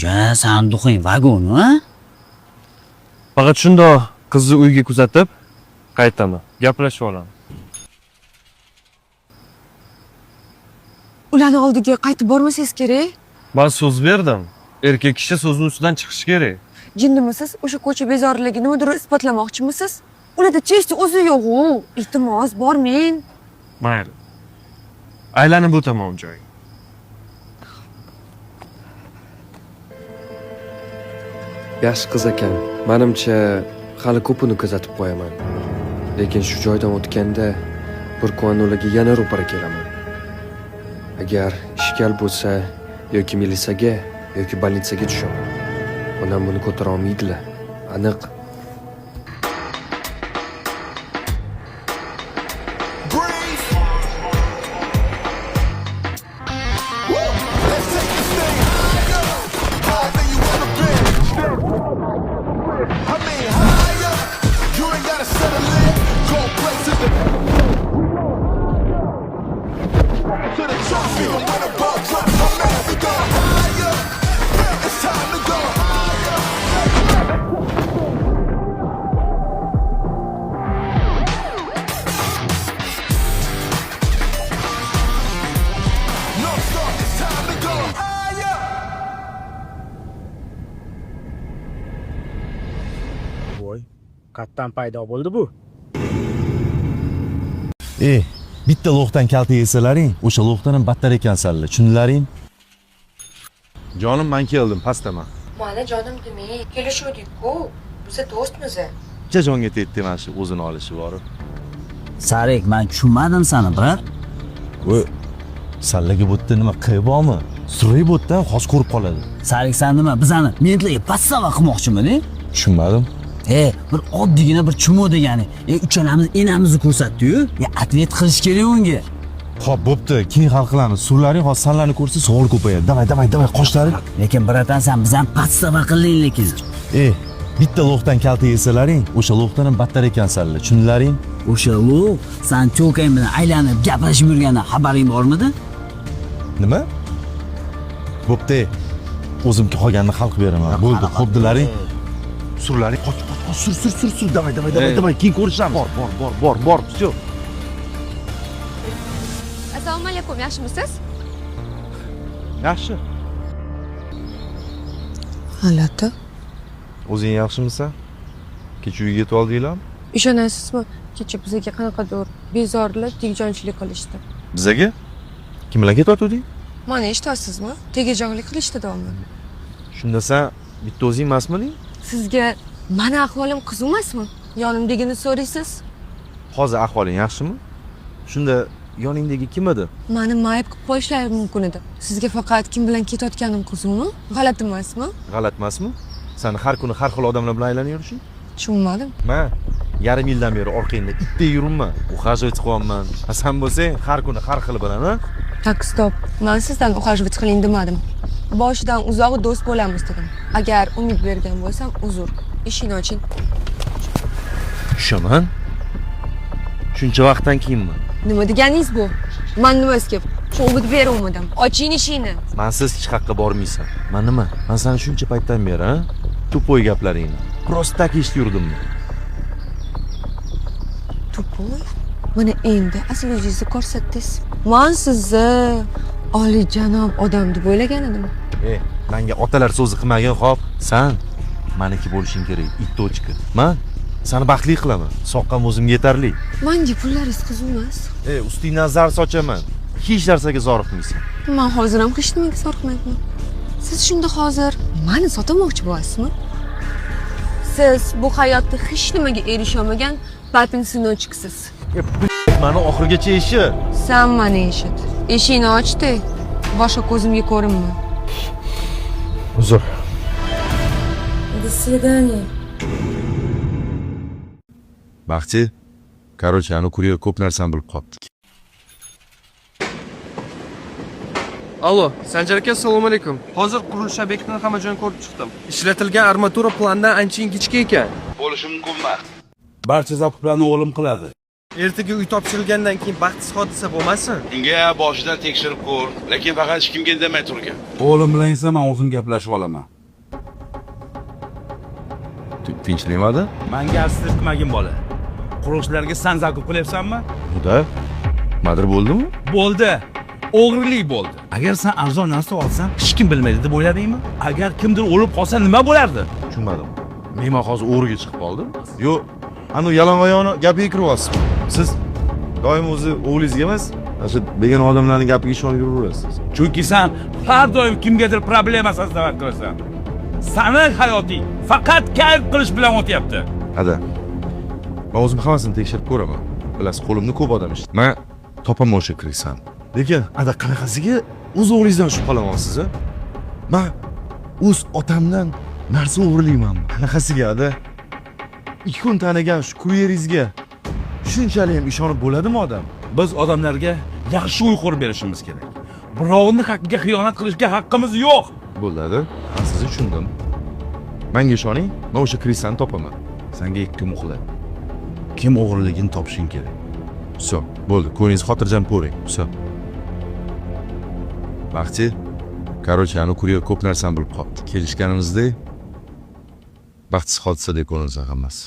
Ja, sanduqing vagoni, ha? Faqat shundoq qizni uyga kuzatib, qaytaman. Gaplashib olamiz. Ularni oldiga qaytib bormasangiz kerak. Men so'z berdim. Erkak kishi so'zning ustidan chiqishi kerak. Jinnimisiz? O'sha ko'cha bezorligi nimadir isbotlamoqchimisiz? Ularda chesti o'zi yo'q-ku. Iltimos, bormang. Mayli. Aylanib o'taman joyga. Yaxshi qiz ekan. Menimcha hali ko'pini kuzatib qo'yaman. Lekin shu joydan o'tganda bir kun ularga yana ro'para kelaman. Agar ishkal bo'lsa yoki militsiyaga yoki больницаga tushaman. Onam buni ko'tara olmaydilar. Aniq. Voy, qattan paydo bo'ldi bu. Bitta lo'qdan kalta yesalaring, o'sha lo'qdan ham battar ekansanlar, tushundilaring? Jonim, men keldim, pastdaman. Mana jonim demay, kelishuvdik-ku. Biz do'stmiz. Jajonga tetdi mana shu o'zini olishi bor. Sarik, men tushunmadim seni, brat. Voy, sallaga bo'tda nima qilib bormi? Suray bo'tda xos ko'rib qoladi. Sarik, sen nima bizani mentlarga passava qilmoqchimiding? Tushunmadim. Bir oddiygina bir chumo degani. Uchalamiz enamizni ko'rsatdi-yu, atvet qilish kerak unga. Xo'p, bo'pti. Keyin hal qilamiz. Suvlaring hozir sanlarni ko'rsa savol ko'payadi. Davay, qoshlaring. Lekin bratan, sen bizdan passava qiling lekin. Bitta lo'qdan kalta yesalaring, o'sha lo'qdan ham battar ekansanlar, tushundilaring? O'sha lo'q sen cho'kang bilan aylanib gaplashib yurgandan xabaring bormidi? Nima? Bo'pti. O'zim qolganini hal qilib beraman. Bo'ldi, xo'pdilaring. Surlaring, qoch, sur. Davay, keyin ko'rishamiz. Bor, всё. Assalomu alaykum, yaxshimisiz? Yaxshi. G'alati. O'zing yaxshimisan? Kecha uyga yetib oldinglarmi? Ishonasizmi? Kecha bizga qanaqadir bezorlar, tegjonchilik qilishdi. Bizaga? Kim bilan ketayotding? Mana eshitasizmi? Tegajog'lik qilishdi davomli. Shunda sen bitta o'zing emasmiding? Sizga mani ahvolim qiziqmasmi? Yonimdagini so'raysiz? Hozir ahvoling yaxshimi? Shunda yoningdagi kim edi? Mani mayib qilib qo'yishlari mumkin edi. Sizga faqat kim bilan ketayotganim qiziqmi? G'alati emasmi? G'alati emasmi? Sen har kuni har xil odamlar bilan aylanib yurishing? Tushunmadim. Men yarim yildan beri orqangda itdek yuribman. Ухаживать qilyapman. Sen bo'lsang har kuni har xil bilan, ha? Tak, stop. Men sizdan ухаживать qiling demadim. Boshidan uzoq do'st bo'lamiz dedim. Agar umid bergan bo'lsam, uzr. Eshikni oching. Tushaman. Shuncha vaqtdan keyinmi? Nima deganingiz bu? Men nimasiga umid bermadim. Oching eshikni. Mensiz hech qayerga bormaysan. Men nima? Men seni shuncha paytdan beri, ha? Tupoy gaplaringni. Просто tak eshitib yurdimmi? Tupoy? Mana endi asl o'zingizni ko'rsatdingiz. Men sizni oliyjanob odam deb o'ylagan edim. Menga otalar so'zi qilmagan, xo'p. Sen meniki bo'lishing kerak, ittochka. Men seni baxtli qilaman. Soqqam o'zimga yetarli. Menga pullaringiz qiziqmas. Ustingdan zar sochaman. Hech narsaga zoriqmaysan. Men hozir ham hech nimaga zoriqmayman. Siz shunda hozir meni sotamoqchi bo'lasizmi? Siz bu hayotda hech nimaga erisha olmagan potensialchiksiz. Meni oxirigacha eshit. Sen meni eshit. Eshikni ochdi. Boshqa ko'zimga ko'rinma. Uzr. До свидания. Baxti, короче, anu kuryer ko'p narsani bilib qopti. Allo, Sanjar aka, assalomu alaykum. Hozir qurilish obyektini hamma joyini ko'rib chiqdim. Ishlatilgan armatura plandan ancha ingichka ekan. Bo'lishi mumkin emas. Barcha zakuplarni o'g'lim qiladi. ertaga uy topshirilgandan keyin baxtsiz hodisa bo'lmasin. Unga boshidan tekshirib ko'r, lekin faqat hech kimga demay turgin. O'g'lim bilan esa men o'zim gaplashib olaman. Tinchlikmadi? Menga asli qilmagin bola. Qurilishlarga san zakub qilyapsanmi? Buda nimadir bo'ldimi? Bo'ldi. O'g'rilik bo'ldi. Agar sen arzon narsa olsang, hech kim bilmaydi deb o'yladingmi? Agar kimdir o'lib qolsa nima bo'lardi? Tushunmadim. Men hozir o'g'riga chiqib qoldim. Yo'q, anu yalang'oyoqni gapiga kiryapsiz. Siz doim o'zi o'g'lingizga emas, shu begona odamlarning gapiga ishonib yuraverasiz. Chunki sen har doim kimgadir problema asosida qilasan. Sani hayoting faqat kayf qilish bilan o'tyapti. Ada. Men o'zim hammasini tekshirib ko'raman. Bilasiz, qo'limda ko'p odam ishlaydi. Men topaman o'sha kirsan. Lekin ada qanaqasiga o'z o'g'lingizdan shubhalanyapsiz a? Men o'z otamdan narsa o'g'irlaymanmi? Qanaqasiga ada? 2 kun tanigan shu kuyeringizga shunchalik ham ishonib bo'ladimi odam? Biz odamlarga yaxshi uy qurib berishimiz kerak. Birovning haqqiga xiyonat qilishga haqqimiz yo'q. Bo'ladi. Men sizni tushundim. Menga ishoning, men o'sha Krisani topaman. Senga 2 kun muhlat. Kim o'g'irligini topishing kerak. Все, bo'ldi. Ko'nglingiz xotirjam ko'ring. Все. Baxti, короче, anu kuryer ko'p narsani bilib qoldi. Kelishganimizdek baxtsiz hodisa deb ko'rinsa hammasi.